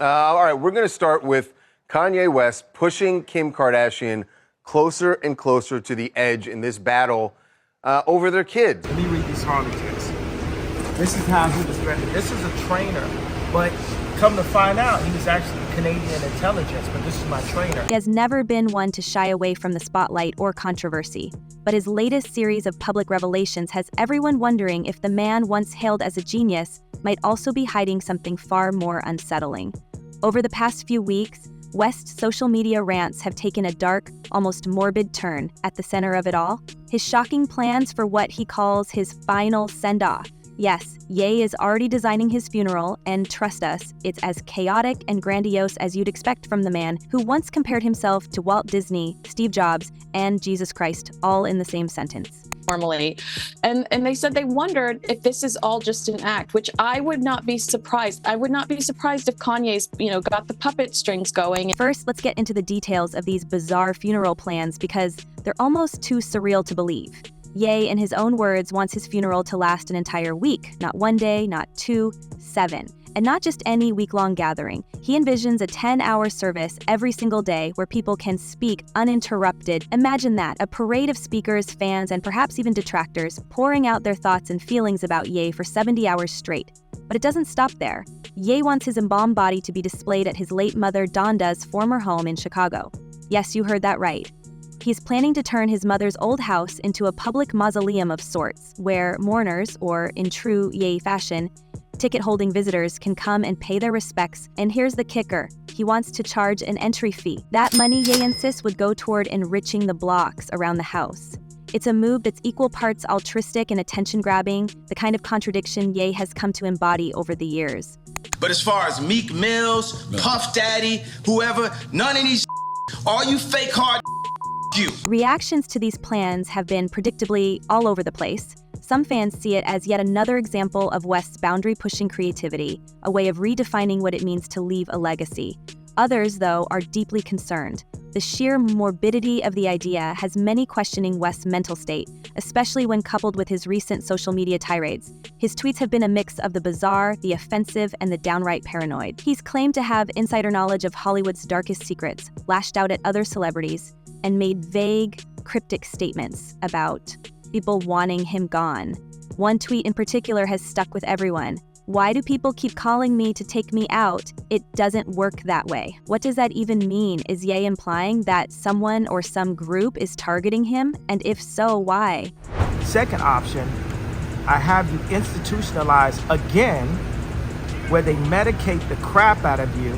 All right, we're going to start with Kanye West pushing Kim Kardashian closer and closer to the edge in this battle over their kids. Let me read these Harley kicks. This is how he was ready. This is a trainer, but come to find out, he was actually Canadian intelligence, but this is my trainer. He has never been one to shy away from the spotlight or controversy, but his latest series of public revelations has everyone wondering if the man once hailed as a genius might also be hiding something far more unsettling. Over the past few weeks, West's social media rants have taken a dark, almost morbid turn. At the center of it all, his shocking plans for what he calls his final send-off. Yes, Ye is already designing his funeral, and trust us, it's as chaotic and grandiose as you'd expect from the man who once compared himself to Walt Disney, Steve Jobs, and Jesus Christ, all in the same sentence. Normally. And they said they wondered if this is all just an act, which I would not be surprised. I would not be surprised if Kanye's, got the puppet strings going. First, let's get into the details of these bizarre funeral plans because they're almost too surreal to believe. Ye, in his own words, wants his funeral to last an entire week, not 1 day, not 2, 7. And not just any week-long gathering. He envisions a 10-hour service every single day where people can speak uninterrupted. Imagine that, a parade of speakers, fans, and perhaps even detractors pouring out their thoughts and feelings about Ye for 70 hours straight. But it doesn't stop there. Ye wants his embalmed body to be displayed at his late mother Donda's former home in Chicago. Yes, you heard that right. He's planning to turn his mother's old house into a public mausoleum of sorts, where mourners, or in true Ye fashion, ticket-holding visitors can come and pay their respects. And here's the kicker. He wants to charge an entry fee. That money, Ye insists, would go toward enriching the blocks around the house. It's a move that's equal parts altruistic and attention-grabbing, the kind of contradiction Ye has come to embody over the years. But as far as Meek Mills, Puff Daddy, whoever, none of these all you fake hard you. Reactions to these plans have been predictably all over the place. Some fans see it as yet another example of West's boundary-pushing creativity, a way of redefining what it means to leave a legacy. Others, though, are deeply concerned. The sheer morbidity of the idea has many questioning West's mental state, especially when coupled with his recent social media tirades. His tweets have been a mix of the bizarre, the offensive, and the downright paranoid. He's claimed to have insider knowledge of Hollywood's darkest secrets, lashed out at other celebrities, and made vague, cryptic statements about people wanting him gone. One tweet in particular has stuck with everyone. Why do people keep calling me to take me out? It doesn't work that way. What does that even mean? Is Ye implying that someone or some group is targeting him? And if so, why? Second option, I have you institutionalized again, where they medicate the crap out of you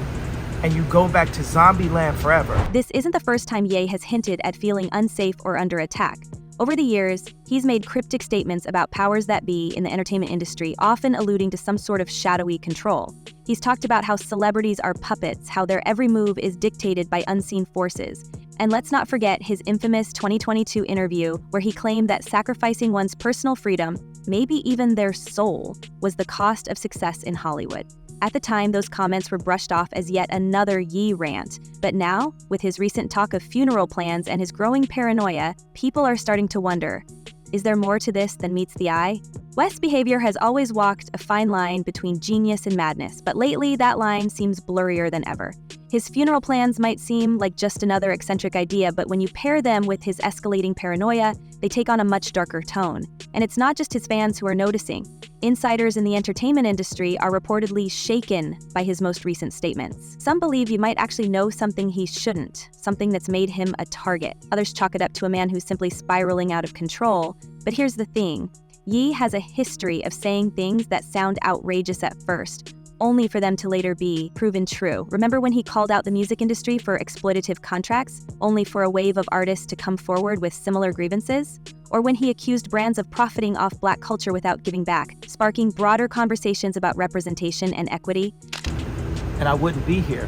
and you go back to zombie land forever. This isn't the first time Ye has hinted at feeling unsafe or under attack. Over the years, he's made cryptic statements about powers that be in the entertainment industry, often alluding to some sort of shadowy control. He's talked about how celebrities are puppets, how their every move is dictated by unseen forces. And let's not forget his infamous 2022 interview where he claimed that sacrificing one's personal freedom, maybe even their soul, was the cost of success in Hollywood. At the time, those comments were brushed off as yet another Ye rant. But now, with his recent talk of funeral plans and his growing paranoia, people are starting to wonder, is there more to this than meets the eye? West's behavior has always walked a fine line between genius and madness, but lately that line seems blurrier than ever. His funeral plans might seem like just another eccentric idea, but when you pair them with his escalating paranoia, they take on a much darker tone. And it's not just his fans who are noticing. Insiders in the entertainment industry are reportedly shaken by his most recent statements. Some believe he might actually know something he shouldn't, something that's made him a target. Others chalk it up to a man who's simply spiraling out of control. But here's the thing. Ye has a history of saying things that sound outrageous at first, only for them to later be proven true. Remember when he called out the music industry for exploitative contracts, only for a wave of artists to come forward with similar grievances? Or when he accused brands of profiting off Black culture without giving back, sparking broader conversations about representation and equity? And I wouldn't be here.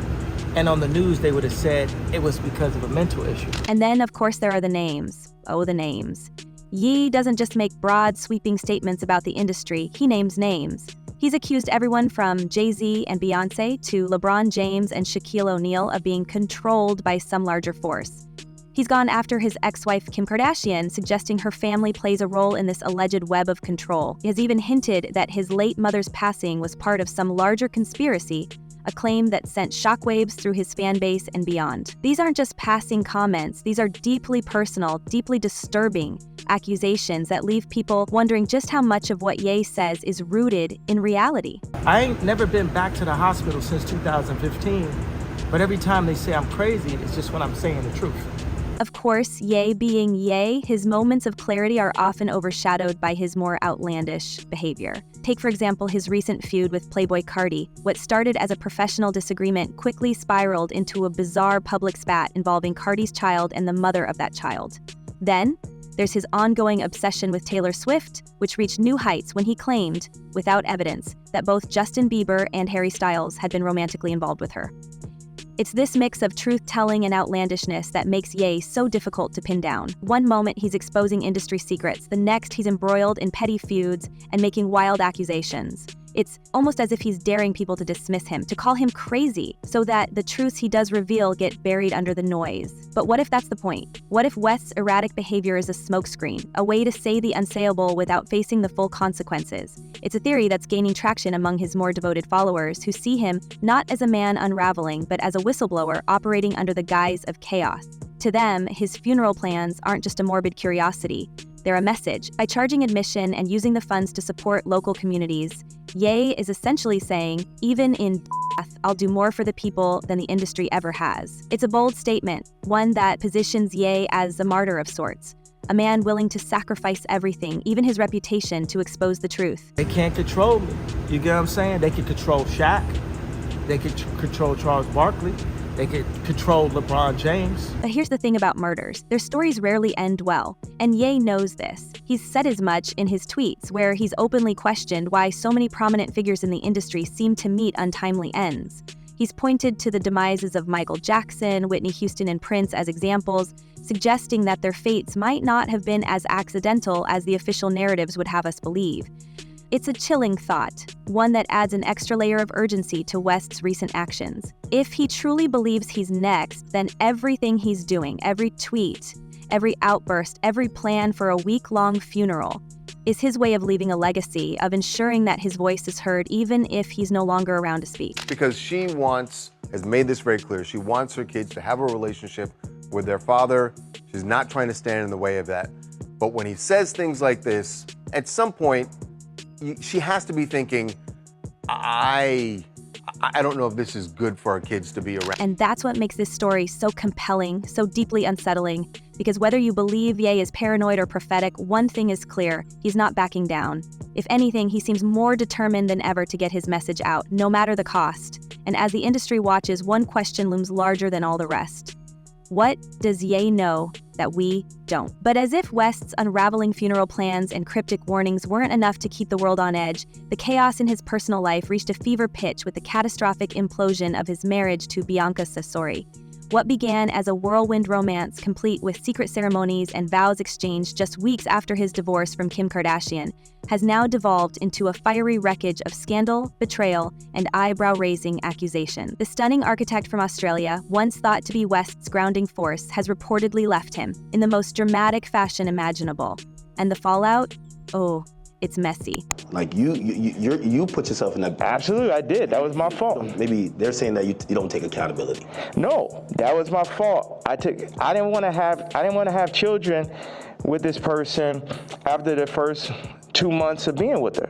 And on the news, they would have said it was because of a mental issue. And then, of course, there are the names. Oh, the names. Ye doesn't just make broad, sweeping statements about the industry, he names names. He's accused everyone from Jay-Z and Beyonce to LeBron James and Shaquille O'Neal of being controlled by some larger force. He's gone after his ex-wife Kim Kardashian, suggesting her family plays a role in this alleged web of control. He has even hinted that his late mother's passing was part of some larger conspiracy, a claim that sent shockwaves through his fan base and beyond. These aren't just passing comments, these are deeply personal, deeply disturbing accusations that leave people wondering just how much of what Ye says is rooted in reality. I ain't never been back to the hospital since 2015, but every time they say I'm crazy, it's just when I'm saying the truth. Of course, Ye being Ye, his moments of clarity are often overshadowed by his more outlandish behavior. Take, for example, his recent feud with Playboy Cardi. What started as a professional disagreement quickly spiraled into a bizarre public spat involving Cardi's child and the mother of that child. Then, there's his ongoing obsession with Taylor Swift, which reached new heights when he claimed, without evidence, that both Justin Bieber and Harry Styles had been romantically involved with her. It's this mix of truth-telling and outlandishness that makes Ye so difficult to pin down. One moment he's exposing industry secrets, the next he's embroiled in petty feuds and making wild accusations. It's almost as if he's daring people to dismiss him, to call him crazy, so that the truths he does reveal get buried under the noise. But what if that's the point? What if West's erratic behavior is a smokescreen, a way to say the unsayable without facing the full consequences? It's a theory that's gaining traction among his more devoted followers, who see him not as a man unraveling, but as a whistleblower operating under the guise of chaos. To them, his funeral plans aren't just a morbid curiosity. They're a message. By charging admission and using the funds to support local communities, Ye is essentially saying, even in death, I'll do more for the people than the industry ever has. It's a bold statement, one that positions Ye as a martyr of sorts, a man willing to sacrifice everything, even his reputation, to expose the truth. They can't control me. You get what I'm saying? They can control Shaq. They can control Charles Barkley. They could control LeBron James. But here's the thing about murders. Their stories rarely end well, and Ye knows this. He's said as much in his tweets, where he's openly questioned why so many prominent figures in the industry seem to meet untimely ends. He's pointed to the demises of Michael Jackson, Whitney Houston, and Prince as examples, suggesting that their fates might not have been as accidental as the official narratives would have us believe. It's a chilling thought, one that adds an extra layer of urgency to West's recent actions. If he truly believes he's next, then everything he's doing, every tweet, every outburst, every plan for a week-long funeral, is his way of leaving a legacy, of ensuring that his voice is heard even if he's no longer around to speak. Because she has made this very clear, she wants her kids to have a relationship with their father. She's not trying to stand in the way of that. But when he says things like this, at some point, she has to be thinking, I don't know if this is good for our kids to be around. And that's what makes this story so compelling, so deeply unsettling, because whether you believe Ye is paranoid or prophetic, one thing is clear: he's not backing down. If anything, he seems more determined than ever to get his message out, no matter the cost. And as the industry watches, one question looms larger than all the rest. What does Ye know that we don't? But as if West's unraveling funeral plans and cryptic warnings weren't enough to keep the world on edge, the chaos in his personal life reached a fever pitch with the catastrophic implosion of his marriage to Bianca Sassori. What began as a whirlwind romance, complete with secret ceremonies and vows exchanged just weeks after his divorce from Kim Kardashian, has now devolved into a fiery wreckage of scandal, betrayal, and eyebrow-raising accusation. The stunning architect from Australia, once thought to be West's grounding force, has reportedly left him in the most dramatic fashion imaginable. And the fallout? Oh, it's messy. Like you put yourself in that. Absolutely, I did. That was my fault. Maybe they're saying that you don't take accountability. No, that was my fault. I didn't want to have children with this person after the first 2 months of being with her.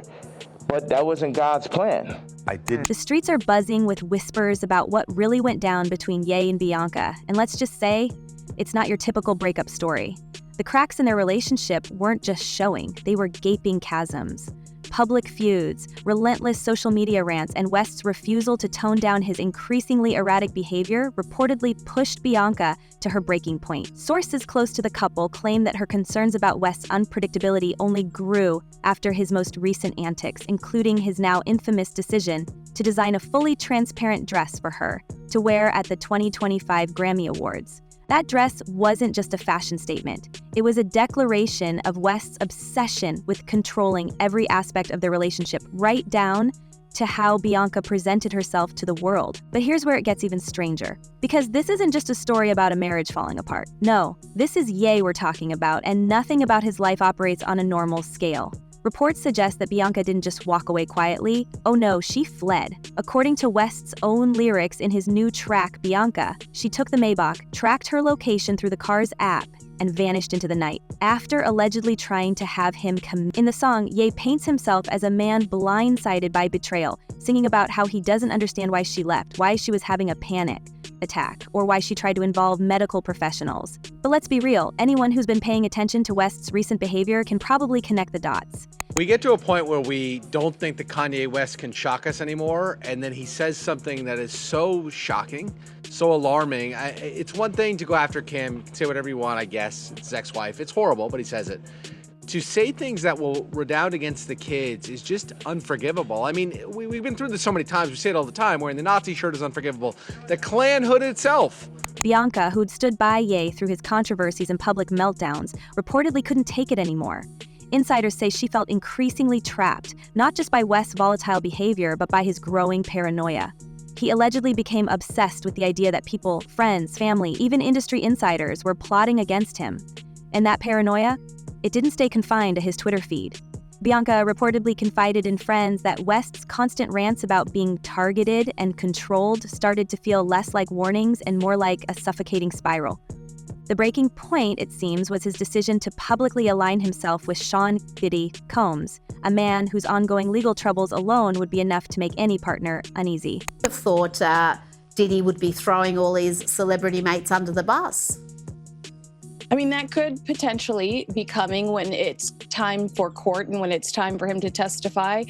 But that wasn't God's plan. The streets are buzzing with whispers about what really went down between Ye and Bianca. And let's just say, it's not your typical breakup story. The cracks in their relationship weren't just showing, they were gaping chasms. Public feuds, relentless social media rants, and West's refusal to tone down his increasingly erratic behavior reportedly pushed Bianca to her breaking point. Sources close to the couple claim that her concerns about West's unpredictability only grew after his most recent antics, including his now infamous decision to design a fully transparent dress for her to wear at the 2025 Grammy Awards. That dress wasn't just a fashion statement. It was a declaration of West's obsession with controlling every aspect of their relationship, right down to how Bianca presented herself to the world. But here's where it gets even stranger. Because this isn't just a story about a marriage falling apart. No, this is Ye we're talking about, and nothing about his life operates on a normal scale. Reports suggest that Bianca didn't just walk away quietly. Oh no, she fled. According to West's own lyrics in his new track, Bianca, she took the Maybach, tracked her location through the car's app, and vanished into the night. After allegedly trying to have him come in the song, Ye paints himself as a man blindsided by betrayal, singing about how he doesn't understand why she left, why she was having a panic attack, or why she tried to involve medical professionals. But let's be real, anyone who's been paying attention to West's recent behavior can probably connect the dots. We get to a point where we don't think that Kanye West can shock us anymore, and then he says something that is so shocking, so alarming. It's one thing to go after Kim, say whatever you want, I guess. It's his ex-wife. It's horrible, but he says it. To say things that will redound against the kids is just unforgivable. I mean, we've been through this so many times. We say it all the time. Wearing the Nazi shirt is unforgivable. The Klan hood itself. Bianca, who'd stood by Ye through his controversies and public meltdowns, reportedly couldn't take it anymore. Insiders say she felt increasingly trapped, not just by West's volatile behavior, but by his growing paranoia. He allegedly became obsessed with the idea that people, friends, family, even industry insiders were plotting against him. And that paranoia? It didn't stay confined to his Twitter feed. Bianca reportedly confided in friends that West's constant rants about being targeted and controlled started to feel less like warnings and more like a suffocating spiral. The breaking point, it seems, was his decision to publicly align himself with Sean Diddy Combs, a man whose ongoing legal troubles alone would be enough to make any partner uneasy. I thought Diddy would be throwing all his celebrity mates under the bus. I mean, that could potentially be coming when it's time for court and when it's time for him to testify.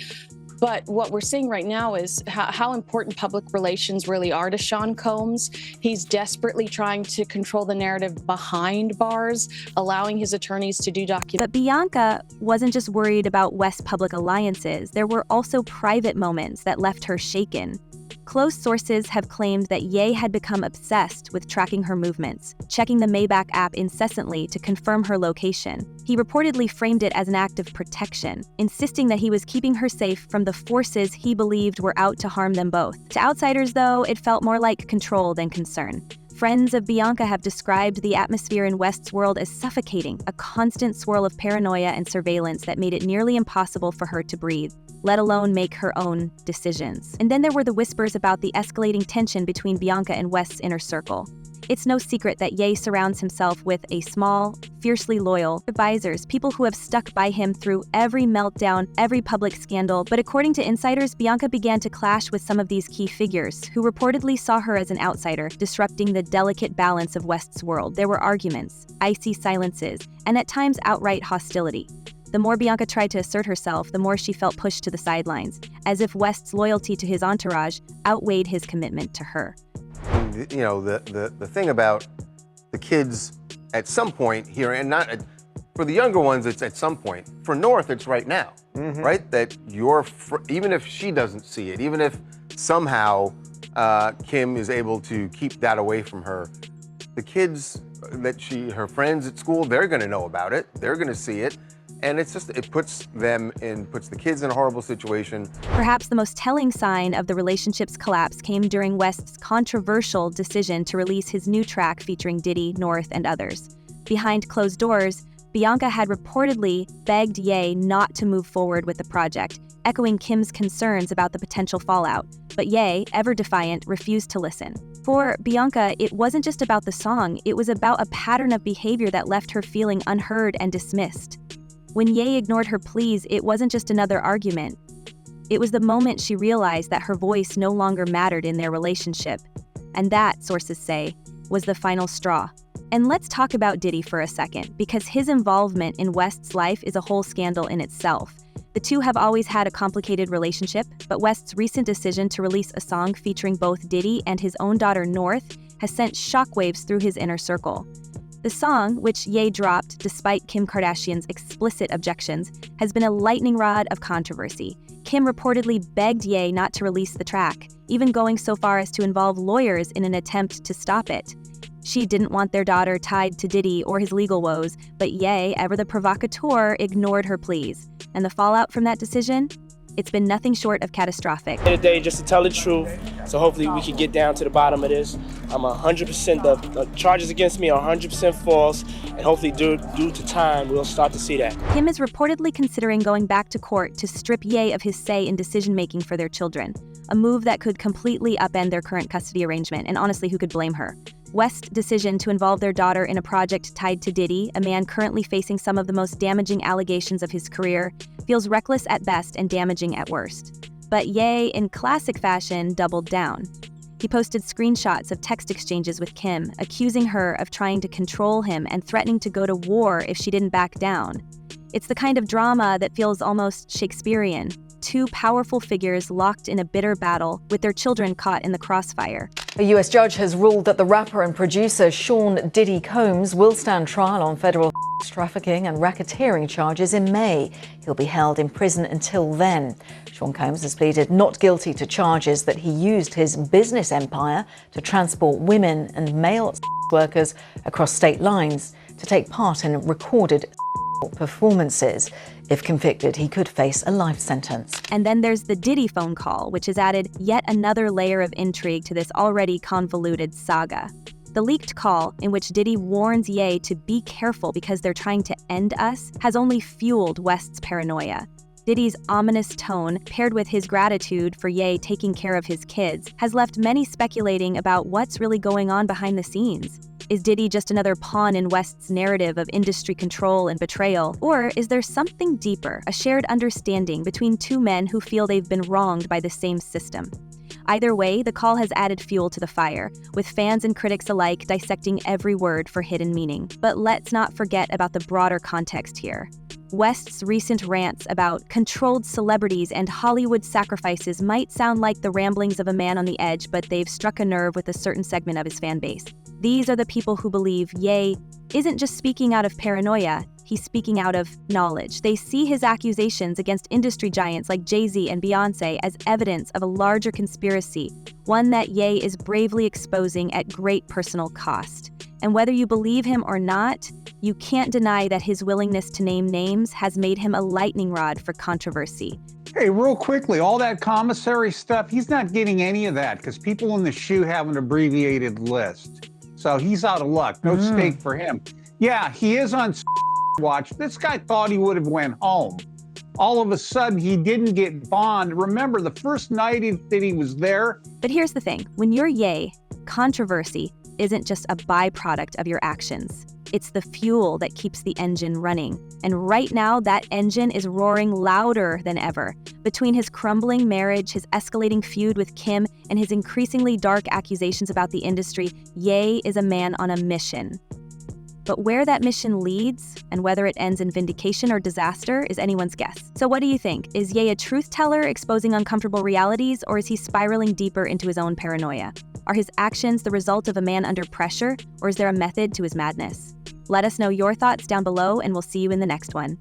But what we're seeing right now is how important public relations really are to Sean Combs. He's desperately trying to control the narrative behind bars, allowing his attorneys to do But Bianca wasn't just worried about West's public alliances. There were also private moments that left her shaken. Close sources have claimed that Ye had become obsessed with tracking her movements, checking the Maybach app incessantly to confirm her location. He reportedly framed it as an act of protection, insisting that he was keeping her safe from the forces he believed were out to harm them both. To outsiders, though, it felt more like control than concern. Friends of Bianca have described the atmosphere in West's world as suffocating, a constant swirl of paranoia and surveillance that made it nearly impossible for her to breathe, let alone make her own decisions. And then there were the whispers about the escalating tension between Bianca and West's inner circle. It's no secret that Ye surrounds himself with a small, fiercely loyal advisors, people who have stuck by him through every meltdown, every public scandal. But according to insiders, Bianca began to clash with some of these key figures, who reportedly saw her as an outsider, disrupting the delicate balance of West's world. There were arguments, icy silences, and at times outright hostility. The more Bianca tried to assert herself, the more she felt pushed to the sidelines, as if West's loyalty to his entourage outweighed his commitment to her. You know, the thing about the kids at some point here, and not for the younger ones, it's at some point. For North, it's right now, right? That even if she doesn't see it, even if somehow Kim is able to keep that away from her, the kids that her friends at school, they're going to know about it. They're going to see it. And it puts the kids in a horrible situation. Perhaps the most telling sign of the relationship's collapse came during West's controversial decision to release his new track featuring Diddy, North, and others. Behind closed doors, Bianca had reportedly begged Ye not to move forward with the project, echoing Kim's concerns about the potential fallout. But Ye, ever defiant, refused to listen. For Bianca, it wasn't just about the song, it was about a pattern of behavior that left her feeling unheard and dismissed. When Ye ignored her pleas, it wasn't just another argument. It was the moment she realized that her voice no longer mattered in their relationship. And that, sources say, was the final straw. And let's talk about Diddy for a second, because his involvement in West's life is a whole scandal in itself. The two have always had a complicated relationship, but West's recent decision to release a song featuring both Diddy and his own daughter North has sent shockwaves through his inner circle. The song, which Ye dropped despite Kim Kardashian's explicit objections, has been a lightning rod of controversy. Kim reportedly begged Ye not to release the track, even going so far as to involve lawyers in an attempt to stop it. She didn't want their daughter tied to Diddy or his legal woes, but Ye, ever the provocateur, ignored her pleas. And the fallout from that decision? It's been nothing short of catastrophic. End of the day, just to tell the truth, so hopefully we can get down to the bottom of this. I'm 100%, the charges against me are 100% false, and hopefully due to time, we'll start to see that. Kim is reportedly considering going back to court to strip Ye of his say in decision-making for their children, a move that could completely upend their current custody arrangement, and honestly, who could blame her? West's decision to involve their daughter in a project tied to Diddy, a man currently facing some of the most damaging allegations of his career, feels reckless at best and damaging at worst. But Ye, in classic fashion, doubled down. He posted screenshots of text exchanges with Kim, accusing her of trying to control him and threatening to go to war if she didn't back down. It's the kind of drama that feels almost Shakespearean. Two powerful figures locked in a bitter battle with their children caught in the crossfire. A US judge has ruled that the rapper and producer Sean Diddy Combs will stand trial on federal trafficking and racketeering charges in May. He'll be held in prison until then. Sean Combs has pleaded not guilty to charges that he used his business empire to transport women and male workers across state lines to take part in recorded performances. If convicted, he could face a life sentence. And then there's the Diddy phone call, which has added yet another layer of intrigue to this already convoluted saga. The leaked call, in which Diddy warns Ye to be careful because they're trying to end us, has only fueled West's paranoia. Diddy's ominous tone, paired with his gratitude for Ye taking care of his kids, has left many speculating about what's really going on behind the scenes. Is Diddy just another pawn in West's narrative of industry control and betrayal? Or is there something deeper, a shared understanding between two men who feel they've been wronged by the same system? Either way, the call has added fuel to the fire, with fans and critics alike dissecting every word for hidden meaning. But let's not forget about the broader context here. West's recent rants about controlled celebrities and Hollywood sacrifices might sound like the ramblings of a man on the edge, but they've struck a nerve with a certain segment of his fan base. These are the people who believe Ye isn't just speaking out of paranoia, he's speaking out of knowledge. They see his accusations against industry giants like Jay-Z and Beyonce as evidence of a larger conspiracy, one that Ye is bravely exposing at great personal cost. And whether you believe him or not, you can't deny that his willingness to name names has made him a lightning rod for controversy. Hey, real quickly, all that commissary stuff, he's not getting any of that because people in the shoe have an abbreviated list. So he's out of luck. No stake for him. Yeah, he is on watch. This guy thought he would have went home. All of a sudden, he didn't get bond. Remember, the first night that he was there. But here's the thing. When you're Ye, controversy isn't just a byproduct of your actions. It's the fuel that keeps the engine running. And right now, that engine is roaring louder than ever. Between his crumbling marriage, his escalating feud with Kim, and his increasingly dark accusations about the industry, Ye is a man on a mission. But where that mission leads, and whether it ends in vindication or disaster, is anyone's guess. So what do you think? Is Ye a truth teller exposing uncomfortable realities, or is he spiraling deeper into his own paranoia? Are his actions the result of a man under pressure, or is there a method to his madness? Let us know your thoughts down below, and we'll see you in the next one.